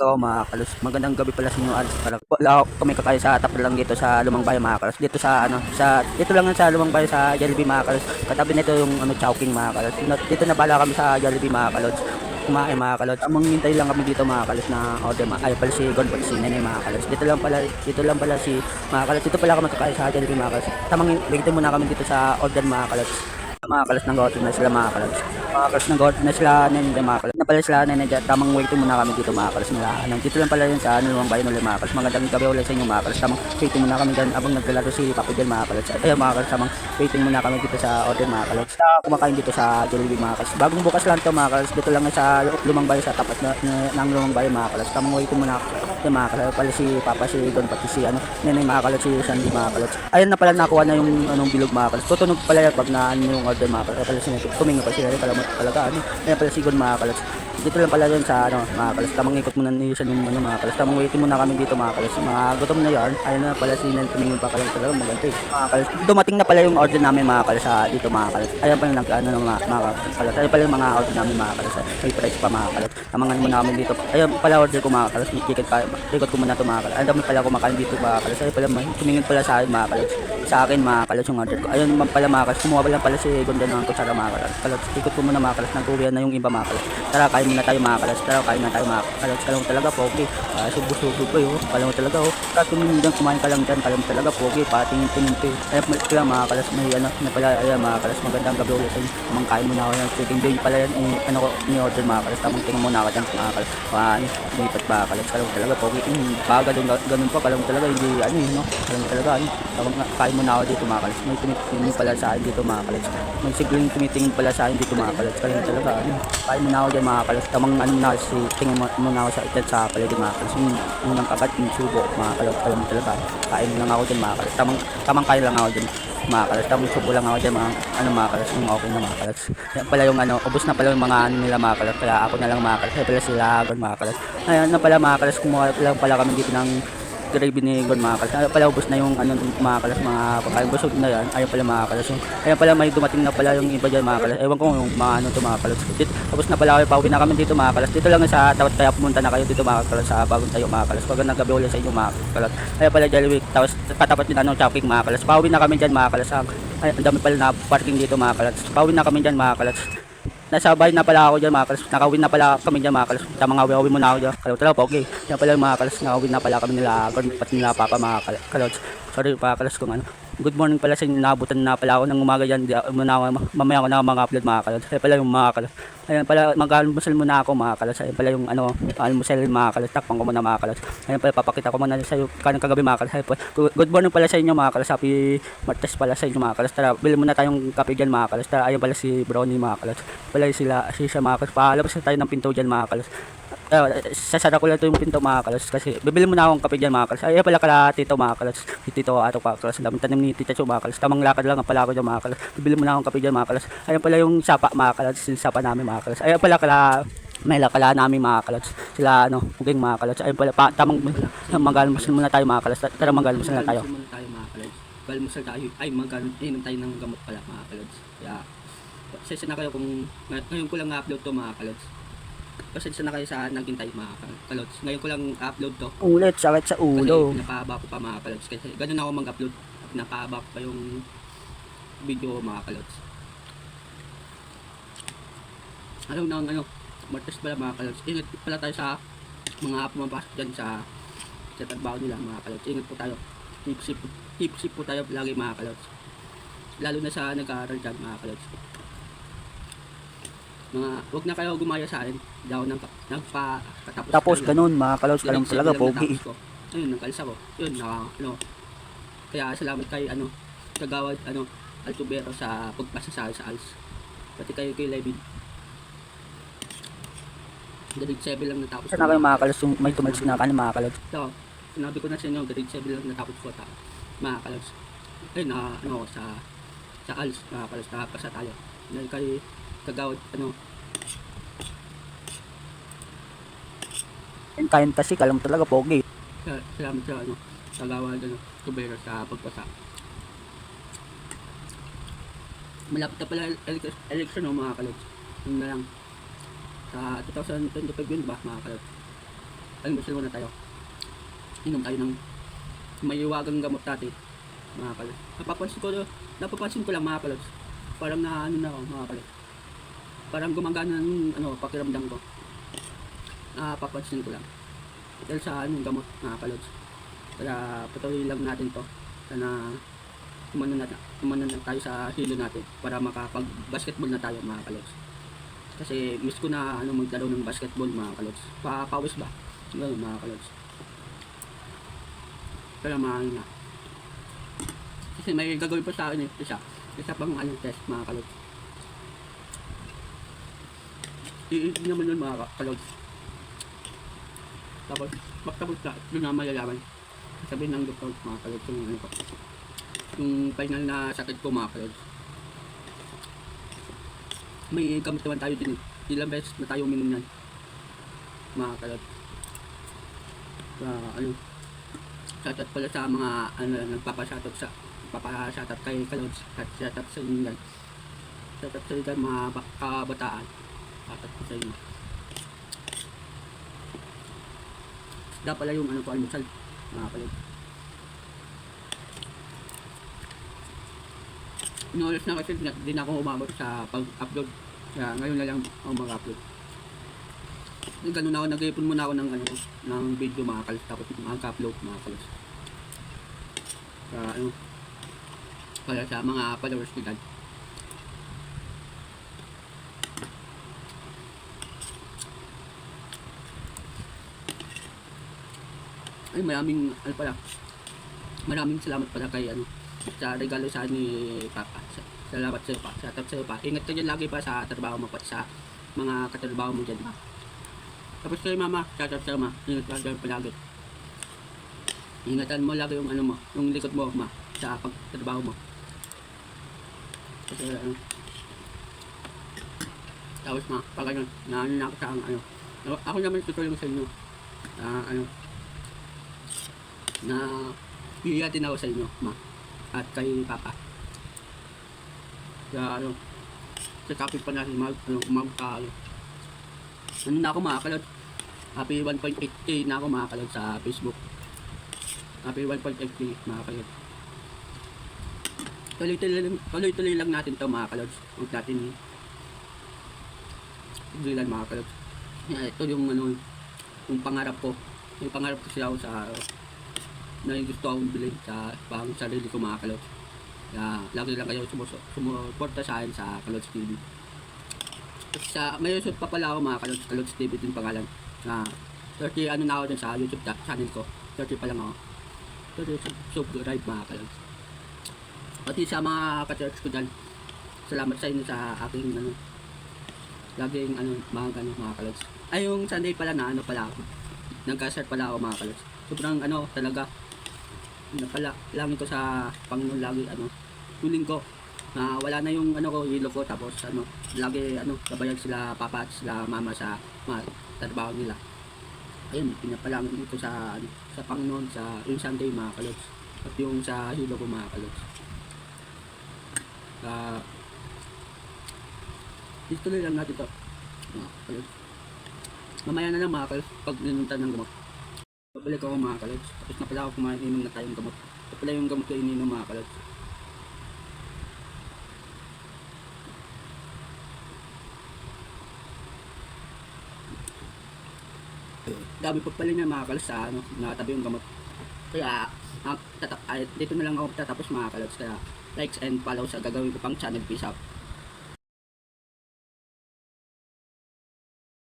Hello mga kalos, magandang gabi pala sa inyo ads para wala kami kakain sa tapat lang dito sa Lumang Bayan mga kalos. Dito sa dito lang sa Lumang Bayan sa Jollibee mga kalos. Katabi nito yung Chowking mga kalos. Dito na bala kami sa Jollibee mga kalos. Kumain mga kalos. Amang hintay lang kami dito mga kalos na order ay pala si Gon pala si Nene mga kalos. Dito lang pala si mga kalos. Dito pala kami kakain sa Jollibee mga kalos. Tamang bigyan muna kami dito sa order mga kalos. Mga kalos ng goto na sila mga kalos. Mga kalos ng goto na sila Nene mga kalos. Na pala sila Nene dyan. Tamang waiting muna kami dito mga kalos nila. Dito lang pala yun sa Lumang Bayan ulit mga kalos. Magandang gabi ulit sa inyo mga kalos. Tamang waiting muna kami dyan abang naglalaro si Papi dyan mga kalos. Ayun mga kalos, tamang waiting muna kami dito sa order mga kalos. Kumakain dito sa Jollibee mga kalos. Bagong bukas lang to mga kalos. Dito lang sa Lumang Bayan sa tapat ng Lumang Bayan mga kalos. Tamang waiting muna yung mga kalos. Pala si Papa si Don pati si Nene mga kalos, si Sandy mga kalos. Ayun na pala nakuha na yung bilog mga kalos. Tutunog pala yan pag yung order mga kalos. Pala tumingo pa sila talaga Ayun pala si Gon mga kalos. Dito lang pala yun sa mga kalos. Tamang ikot muna niyo sa mga kalos. Tamang waiting muna kami dito mga kalos. Mga gutom na yan. Ayun na pala si Nene tumingin pa kalos talaga maganda mga kalos. Dumating na pala yung order namin mga kalos sa dito mga kalos. Ayun pala mga kalos. Ayun pala yung mga order namin mga kalos. May price pa mga kalos. Tamang muna kami dito. Ayun pala order ko mga kalos. Ikot ko muna to mga kalos. Ayun dami pala kumakain dito mga kalos. Ayun pala tumingin pala sa akin mga kalos. Sa akin mga kalos yung order ko. Ayun pala mga kalos. Kumuha pala si Gonda ng kutsara mga kalos. Ikot ko muna mga kalos. Nag-uwi na yung iba mga kalos. Tara kain muna tayo mga kalos. Kain na tayo mga kalos. Kalang talaga pogi. Subo-subo pa yun. Kalang talaga oh. Kahit kumain ka lang dyan. Kalang talaga pogi. Patingin-tingin pa yun. Ayun pala mga kalos. May na pala ayun mga kalos. Magandang gabi ulit. Tamang kain muna ako ng chicken joy pala yan. Ni-order mga kalos. Tamang tingin muna ako dyan mga kalos. Lipat mga kalos. Kalang talaga pogi. Baga ganun pa. Kalang talaga hindi Kalang talaga Tamang kain muna ako dito mga kalos. May tumitingin pala sa akin dito mga kalos. May sigling tumitingin pala sa akin dito mga kalos. Kalang talaga kain muna ako dyan mga kalos. Tamang na si tingin muna ako sa itat sa paligid mga kalos. Yung unang kagat yung subo mga kalos. Kalang talaga kain lang ako dyan mga kalos. Tamang kain lang ako dyan mga kalos. Tamang subo lang ako dyan mga kalos. Yung okay na mga kalos. Yan pala yung ubos na pala yung mga nila mga kalos. Kaya ako na lang mga kalos. Kaya pala sila Gon mga kalos. Ayan na pala mga kalos. Kumuha lang pala kami dito ng gravy ni Gon mga kalos. Ayun pala ubos na yung mga kalos, mga pagkain busog na yan. Ayun pala mga kalos. Ayun pala may dumating na pala yung iba dyan mga kalos. Ewan ko yung mga mga kalos. Tapos na pala pauwi na kami dito mga kalos. Dito lang sa tawat kaya pumunta na kayo dito mga kalos sa bagong tayo mga kalos. Magandang gabi ulit sa inyo mga kalos. Ayun pala Jollibee. Tapos katapat din Chowking mga kalos. Pauwi na kami dyan mga kalos. Ay, ang dami pala na parking dito mga kalos. Pauwi na kami dyan mga kalos. Nasa bahay na pala ako dyan mga kalos. Nakawin na pala kami dyan mga kalos. Tamang awi muna ako dyan. Kalaw talaga po, okay. Yan pala yung mga kalos. Nakawin na pala kami nila. Pati nila papa mga kalos. Sorry mga kalos kung Good morning pala sa inyo. Naabutan na pala ako ng umaga dyan. Mamaya ko na mga upload mga kalos. Kaya pala yung mga kalos. Ayan pala mag-almusal muna ako mga kalos. Ayan pala yung almusal mga kalos. Takpang ko muna mga kalos. Ayan pala papakita ko muna sa iyo kanang kagabi mga kalos. Ayan pala, good morning pala sa inyo mga kalos. Happy Martes pala sa inyo mga kalos. Tara, bili muna tayong kape dyan mga kalos. Tara, ayan pala si Brownie mga kalos. Pala siya mga kalos. Paalabas na tayo ng pinto dyan mga kalos. Sasara ko lang ito yung pinto mga kalos kasi bibili muna akong kape dyan mga kalos. Ayan pala kala tito mga kalos. Tito ato pa kalos. Daming tanim ni Tita Chu mga kalos. Tamang lakad lang pala ako dyan mga kalos. Bibili muna akong kape dyan mga kalos. Ayan pala yung sapa mga kalos. Yung sapa namin mga kalos. Ayan pala may lakala namin mga kalos. Sila uging mga kalos. Ayan pala tamang mag-almusal muna tayo mga kalos. Tara mag-almusal na tayo. Mag-almusal tayo. Ay mag-inom tayo ng gamot pala mga kalos. Kaya pasensya na kayo kung ngayon ko lang upload to mga kalos. Pasensya na kayo sa naghintay mga kalots. Ngayon ko lang upload to. Ulit, sakit sa ulo. Kasi napahaba ko pa mga kalots. Kasi ganun ako mag-upload. Napahaba ko pa yung video mga kalots. Martes pala mga kalots. Ingat pala tayo sa mga pumapasok dyan sa trabaho nila mga kalots. Ingat po tayo. Keep po tayo lagi mga kalots. Lalo na sa nag-aaral dyan mga kalots. Huwag na kayo gumaya sa akin. Daw nagpa-katapos. Tapos ganun, mga kalots ka lang talaga, pogi. Ayun, nagkalisa ko. Yun, kaya salamat kay, kagawad, Altubero sa pagpasa sa ALS. Pati kayo kay Levin. Grade 7 lang natapos. Sana kayo mga kalots, may tumalis na kanin mga kalots. So, sinabi ko na sa inyo, grade 7 lang natapos ko mga kalots. Ayun, sa ALS, mga kalots, nakapasa tayo. Dahil kay kagawad kain kasi kalam talaga pogi. Salamat sa kagawad Tubero sa pagpasa. Malapit na pala election mga kalots. Yun na lang sa 2025 yun ba mga kalots. almusal muna tayo. Inom tayo ng may iwagang gamot dati, mga kalods. Napapansin ko lang mga kalods. Parang na ano na ako mga kalods. Parang gumagana ng pakiramdam ko. Napapansin ko lang. Dahil sa gamot mga kalods. Kaya patuloy lang natin to. Sana umano na tayo sa hilo natin para makapag-basketball na tayo mga kalods. Kasi miss ko na maglaro ng basketball mga kalods. Pawis ba? Ganun mga kalods. Kaya maano na. Kasi may gagawin pa sa akin isa pang test mga kalods. Iigin naman yun mga kalods. Tapos magtapos na doon na malalaman. Sabihin ng doktor mga kalods yung final na sakit ko mga kalods. May gamit naman tayo din. Ilang beses na tayo uminom yan mga kalods. Shoutout pala sa mga nagpapashoutout kay kalods at shoutout sa inyo yan. Shoutout sa inyo mga kabataan. Shoutout po sa inyo. Isda pala yung almusal mga kalods. Inoras na kasi din ako umabot sa pag-upload. Kaya ngayon na lang ako mag-upload. Ganun ako, nag-ipon muna ako ng video mga kalods. Tapos mag-upload mga kalods. Para sa mga followers ko dyan. Ay maraming salamat pala kay sa regalo sa ni Papa. Salamat sa iyo pa. Shoutout sa iyo pa. Ingat ka dyan lagi pa sa trabaho mo pati sa mga katrabaho mo dyan ma. Tapos kay Mama, shoutout sa iyo ma. Ingat ka dyan palagi. Ingatan mo lagi yung yung likod mo ma sa pagtrabaho mo. Kasi tapos ma, pag na ako sa ako naman tutulong sa inyo. Na hihiyatin ako sa inyo ma at kay Papa. Kaya sa topic pa natin na ako mga kalod. Happy 1.8k na ako mga kalod sa Facebook. Happy 1.8k mga kalod. Tuloy-tuloy lang natin to mga kalod. Huwag natin gilan mga kalod. Ito yung pangarap ko. Yung pangarap ko siya sa na yung gusto akong bilhin sa pang sarili ko mga kalods. Kaya lagi lang kayo sumuporta sa akin sa Kalods TV. May YouTube pa pala ako mga kalods, Kalods TV din pangalan. 30 na ako dun sa YouTube channel ko. 30 pa lang ako. 30 subscribe mga kalods. Pati sa mga ka-church ko dyan, salamat sa inyo sa aking laging mga kalods. Ay yung Sunday pala na pala ako. Nagka-start pala ako mga kalods. Sobrang talaga napalangin ko sa Panginoon lagi tuling ko na wala na yung hilo ko tapos lagi kabayag sila papa at sila mama sa trabaho nila. Ayun, pinapalangin ko sa Panginoon sa yung Sunday mga kalods at yung sa hilo ko mga kalods. Tuloy lang natin to mga kalods. Mamaya na lang mga kalods pag ninuntan ng gamot. Balik ako mga kalods. Tapos na pala ako kumain na tayong gamot. Ito pala yung gamot ko ininom mga kalods. Dami pa pala niya mga kalods sa nakatabi yung gamot. Kaya dito na lang ako tatapos mga kalods. Kaya likes and follow sa gagawin ko pang channel. Peace out.